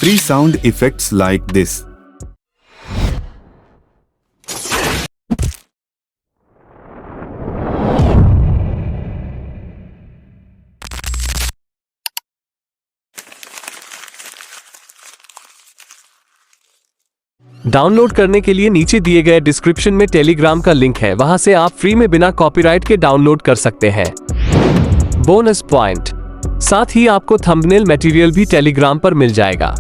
free sound effects like this. Download करने के लिए नीचे दिए गए डिस्क्रिप्शन में टेलीग्राम का लिंक है, वहां से आप फ्री में बिना कॉपीराइट के डाउनलोड कर सकते हैं। बोनस पॉइंट, साथ ही आपको थंबनेल मटेरियल भी टेलीग्राम पर मिल जाएगा।